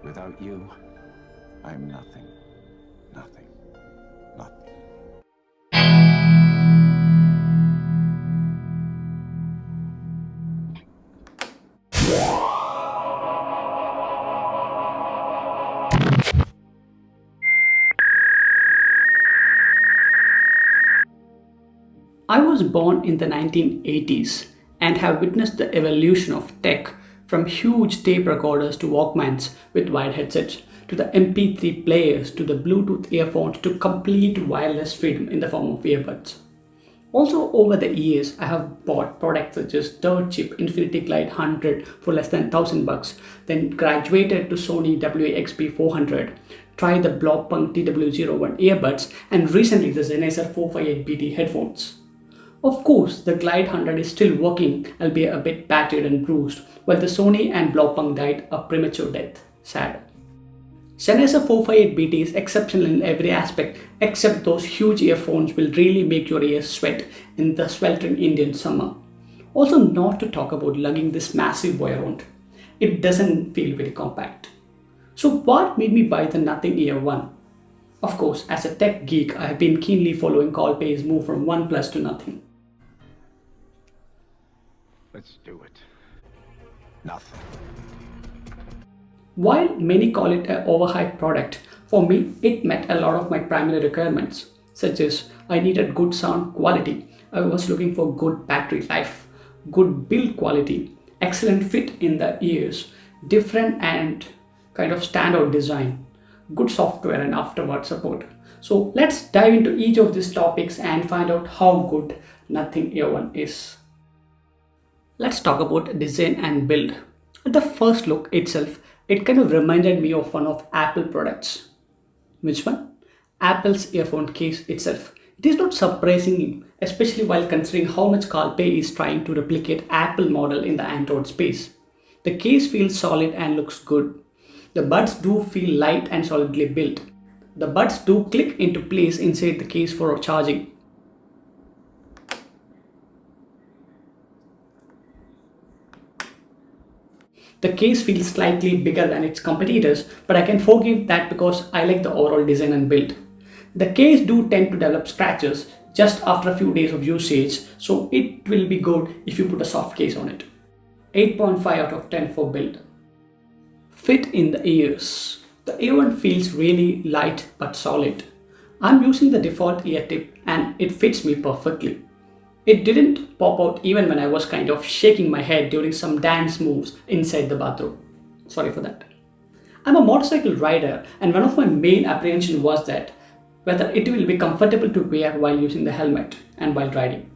Without you, I am nothing, nothing, nothing. I was born in the 1980s and have witnessed the evolution of tech from huge tape recorders to Walkmans with wired headsets to the MP3 players to the Bluetooth earphones to complete wireless freedom in the form of earbuds. Also, over the years, I have bought products such as dirt cheap Infinity Glide 100 for less than 1000 bucks, then graduated to Sony WXP 400, tried the Blockpunk TW01 earbuds, and recently the Sennheiser 458BT headphones. Of course, the Glide 100 is still working, albeit a bit battered and bruised, while the Sony and Blockpunk died a premature death. Sad. Sennheiser 458BT is exceptional in every aspect, except those huge earphones will really make your ears sweat in the sweltering Indian summer. Also, not to talk about lugging this massive boy around. It doesn't feel very compact. So, what made me buy the Nothing Ear 1? Of course, as a tech geek, I have been keenly following Colpay's move from OnePlus to Nothing. Let's do it. Nothing. While many call it an overhyped product, for me it met a lot of my primary requirements, such as I needed good sound quality, I was looking for good battery life, good build quality, excellent fit in the ears, different and kind of standout design, good software and afterward support. So let's dive into each of these topics and find out how good Nothing Ear 1 is. Let's talk about design and build. At the first look itself, it kind of reminded me of one of Apple products. Which one? Apple's earphone case itself. It is not surprising, especially while considering how much Colpay is trying to replicate Apple model in the Android space. The case feels solid and looks good. The buds do feel light and solidly built. The buds do click into place inside the case for charging. The case feels slightly bigger than its competitors, but I can forgive that because I like the overall design and build. The case do tend to develop scratches just after a few days of usage, so it will be good if you put a soft case on it. 8.5 out of 10 for build. Fit in the ears. The earphone feels really light but solid. I'm using the default ear tip and it fits me perfectly. It didn't pop out even when I was kind of shaking my head during some dance moves inside the bathroom. Sorry for that. I'm a motorcycle rider and one of my main apprehensions was that whether it will be comfortable to wear while using the helmet and while riding.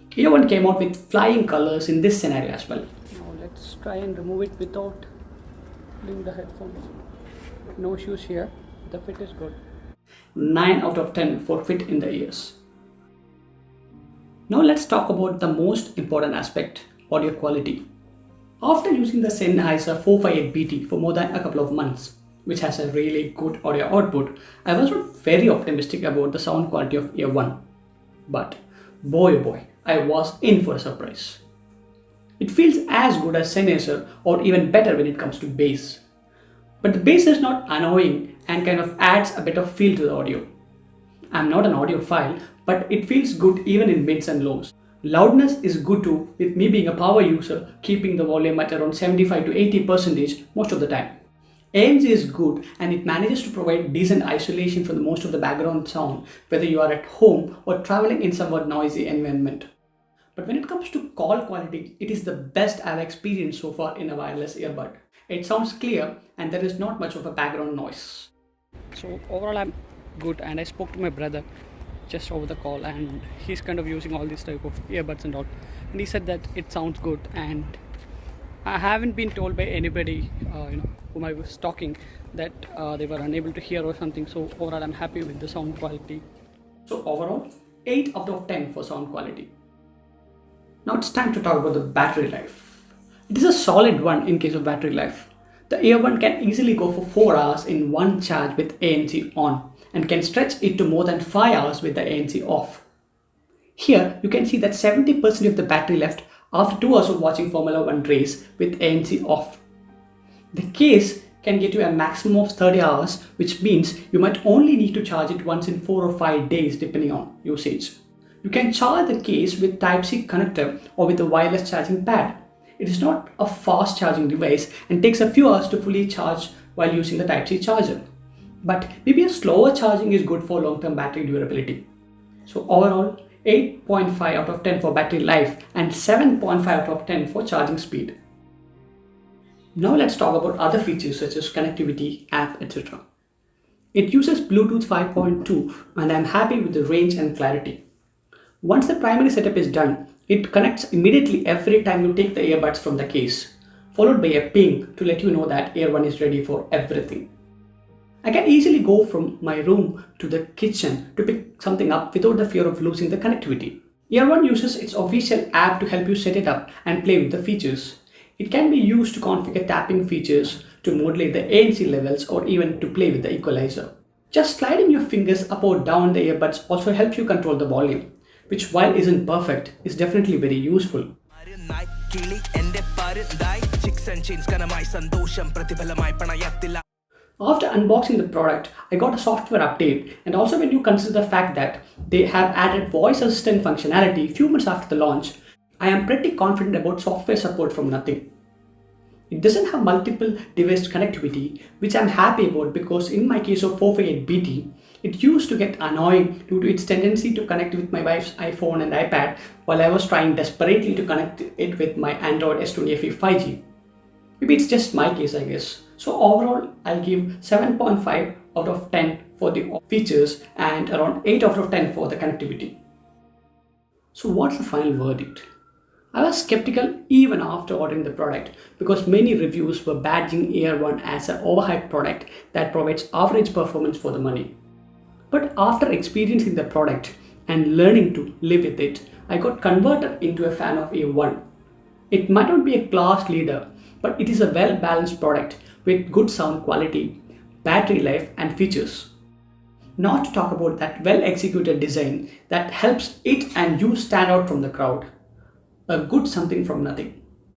Here one came out with flying colors in this scenario as well. Now let's try and remove it without pulling the headphones. No issues here. The fit is good. 9 out of 10 for fit in the ears. Now let's talk about the most important aspect, audio quality. After using the Sennheiser 458BT for more than a couple of months, which has a really good audio output, I was not very optimistic about the sound quality of Ear 1. But boy oh boy, I was in for a surprise. It feels as good as Sennheiser or even better when it comes to bass. But the bass is not annoying and kind of adds a bit of feel to the audio. I'm not an audiophile, but it feels good even in mids and lows. Loudness is good too, with me being a power user, keeping the volume at around 75 to 80% most of the time. ANC is good and it manages to provide decent isolation from most of the background sound, whether you are at home or traveling in somewhat noisy environment. But when it comes to call quality, it is the best I've experienced so far in a wireless earbud. It sounds clear and there is not much of a background noise. So overall I'm good, and I spoke to my brother just over the call and he's kind of using all these type of earbuds and all, and he said that it sounds good, and I haven't been told by anybody whom I was talking that they were unable to hear or something. So overall I'm happy with the sound quality. So overall 8 out of 10 for sound quality. Now it's time to talk about the battery life. It is a solid one in case of battery life. The earbud can easily go for 4 hours in one charge with ANC on and can stretch it to more than 5 hours with the ANC off. Here you can see that 70% of the battery left after 2 hours of watching Formula 1 race with ANC off. The case can get you a maximum of 30 hours, which means you might only need to charge it once in 4 or 5 days depending on usage. You can charge the case with Type-C connector or with a wireless charging pad. It is not a fast charging device and takes a few hours to fully charge while using the Type-C charger. But maybe a slower charging is good for long-term battery durability. So overall, 8.5 out of 10 for battery life and 7.5 out of 10 for charging speed. Now let's talk about other features such as connectivity, app, etc. It uses Bluetooth 5.2 and I'm happy with the range and clarity. Once the primary setup is done, it connects immediately every time you take the earbuds from the case, followed by a ping to let you know that Ear 1 is ready for everything. I can easily go from my room to the kitchen to pick something up without the fear of losing the connectivity. Ear 1 uses its official app to help you set it up and play with the features. It can be used to configure tapping features, to modulate the ANC levels, or even to play with the equalizer. Just sliding your fingers up or down the earbuds also helps you control the volume, which while isn't perfect, is definitely very useful. After unboxing the product, I got a software update, and also when you consider the fact that they have added voice assistant functionality few months after the launch, I am pretty confident about software support from nothing. It doesn't have multiple device connectivity, which I'm happy about because in my case of 458BT, it used to get annoying due to its tendency to connect with my wife's iPhone and iPad while I was trying desperately to connect it with my Android S20 FE 5G. Maybe it's just my case, I guess. So overall, I'll give 7.5 out of 10 for the features and around 8 out of 10 for the connectivity. So what's the final verdict? I was skeptical even after ordering the product because many reviews were badging Ear 1 as an overhyped product that provides average performance for the money. But after experiencing the product and learning to live with it, I got converted into a fan of Ear 1. It might not be a class leader, but it is a well-balanced product with good sound quality, battery life and features. Not to talk about that well-executed design that helps it and you stand out from the crowd. A good something from nothing.